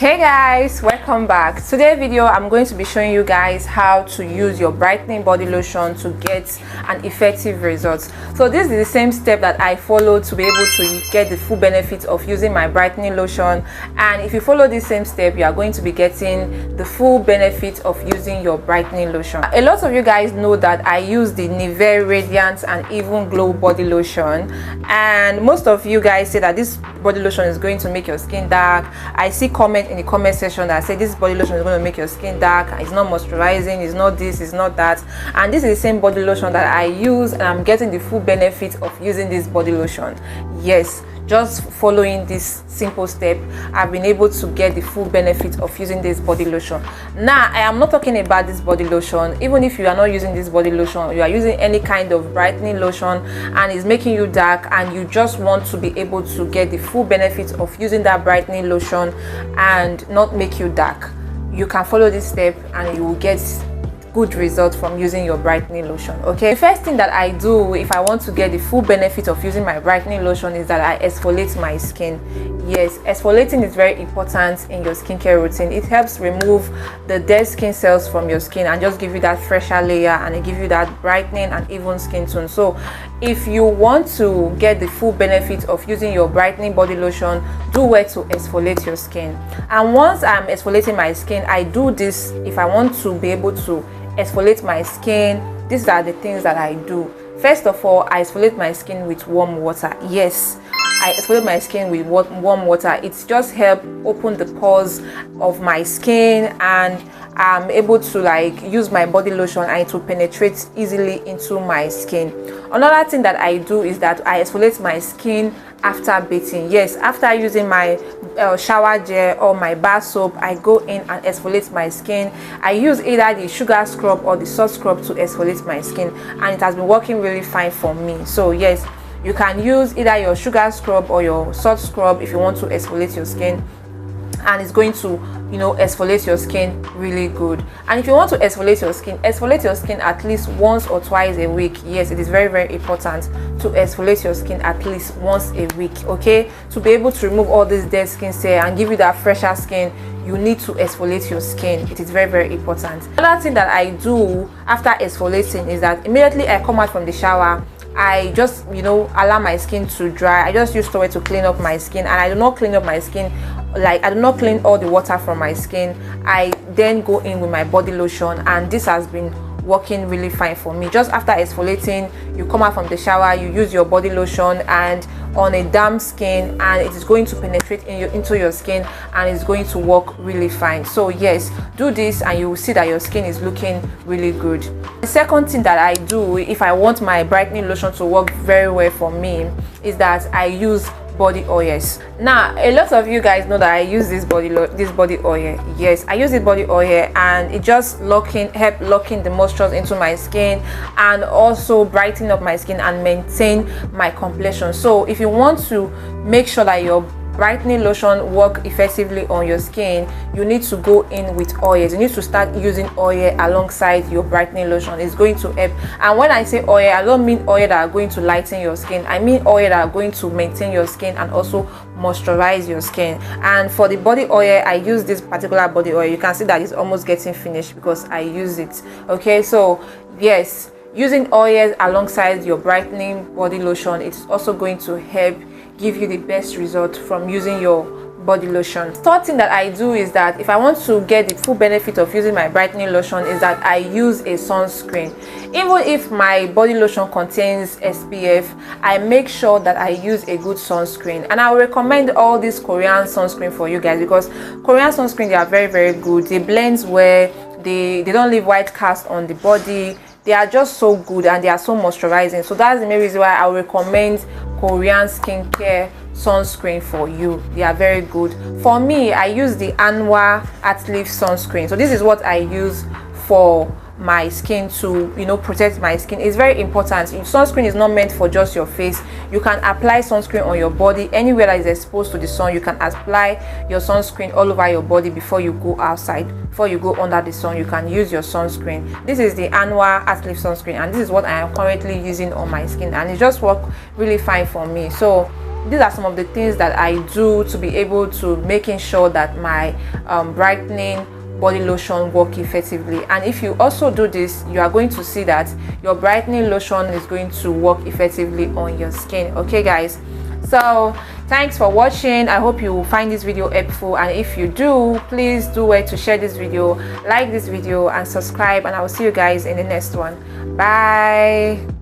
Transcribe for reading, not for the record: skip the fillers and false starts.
Hey guys, welcome back. Today's video I'm going to be showing you guys how to use your brightening body lotion to get an effective result. So this is the same step that I followed to be able to get the full benefit of using my brightening lotion, and if you follow this same step you are going to be getting the full benefit of using your brightening lotion. A lot of you guys know that I use the Nivea Radiant and Even Glow body lotion, and most of you guys say that this body lotion is going to make your skin dark. I see comment in the comment section that say this body lotion is going to make your skin dark, it's not moisturizing, it's not this, it's not that, and this is the same body lotion that I use, and I'm getting the full benefit of using this body lotion. Yes, just following this simple step I've been able to get the full benefit of using this body lotion. Now I am not talking about this body lotion. Even if you are not using this body lotion, you are using any kind of brightening lotion and it's making you dark, and you just want to be able to get the full benefit of using that brightening lotion and not make you dark, you can follow this step and you will get good results from using your brightening lotion. Okay, the first thing that I do if I want to get the full benefit of using my brightening lotion is that I exfoliate my skin. Yes, exfoliating is very important in your skincare routine. It helps remove the dead skin cells from your skin and just give you that fresher layer, and it give you that brightening and even skin tone. So if you want to get the full benefit of using your brightening body lotion, do well to exfoliate your skin. And once I'm exfoliating my skin, I do this if I want to be able to exfoliate my skin. These are the things that I do. First of all, I exfoliate my skin with warm water. Yes, I exfoliate my skin with warm water. It's just help open the pores of my skin, and I'm able to use my body lotion and it will penetrate easily into my skin. Another thing that I do is that I exfoliate my skin after bathing. Yes, after using my shower gel or my bar soap, I go in and exfoliate my skin. I use either the sugar scrub or the salt scrub to exfoliate my skin, and it has been working really fine for me. So yes, you can use either your sugar scrub or your salt scrub if you want to exfoliate your skin, and it's going to exfoliate your skin really good. And if you want to exfoliate your skin at least once or twice a week. Yes, it is very, very important to exfoliate your skin at least once a week. Okay, to be able to remove all this dead skin cells and give you that fresher skin, you need to exfoliate your skin. It is very, very important. Another thing that I do after exfoliating is that immediately I come out from the shower, I just allow my skin to dry. I just use towel to clean up my skin, and I do not clean up my skin I do not clean all the water from my skin. I then go in with my body lotion, and this has been working really fine for me. Just after exfoliating, you come out from the shower, you use your body lotion and on a damp skin, and it is going to penetrate into your skin, and it's going to work really fine. So yes, do this and you will see that your skin is looking really good. The second thing that I do if I want my brightening lotion to work very well for me is that I use body oils. Now a lot of you guys know that I use this body oil. Yes, I use this body oil, and it just help locking the moisture into my skin and also brighten up my skin and maintain my complexion. So if you want to make sure that your brightening lotion work effectively on your skin, you need to go in with oils. You need to start using oil alongside your brightening lotion. It's going to help. And when I say oil, I don't mean oil that are going to lighten your skin. I mean oil that are going to maintain your skin and also moisturize your skin. And for the body oil, I use this particular body oil. You can see that it's almost getting finished because I use it. Okay, so yes, using oils alongside your brightening body lotion, it's also going to help give you the best result from using your body lotion. Third thing that I do is that if I want to get the full benefit of using my brightening lotion is that I use a sunscreen. Even if my body lotion contains SPF, I make sure that I use a good sunscreen, and I will recommend all this Korean sunscreen for you guys, because Korean sunscreen, they are very, very good. They blend well, they don't leave white cast on the body. They are just so good and they are so moisturizing. So that's the main reason why I will recommend Korean skincare sunscreen for you. They are very good. For me, I use the Anwar Atleaf sunscreen. So this is what I use for my skin to protect my skin. It's very important. Sunscreen is not meant for just your face. You can apply sunscreen on your body anywhere that is exposed to the sun. You can apply your sunscreen all over your body before you go outside. Before you go under the sun, you can use your sunscreen. This is the Anwar Atleaf sunscreen, and this is what I am currently using on my skin, and it just works really fine for me. So these are some of the things that I do to be able to making sure that my brightening body lotion work effectively. And if you also do this, you are going to see that your brightening lotion is going to work effectively on your skin. Okay guys, so thanks for watching. I hope you find this video helpful, and if you do, please do wait to share this video, like this video, and subscribe, and I will see you guys in the next one. Bye.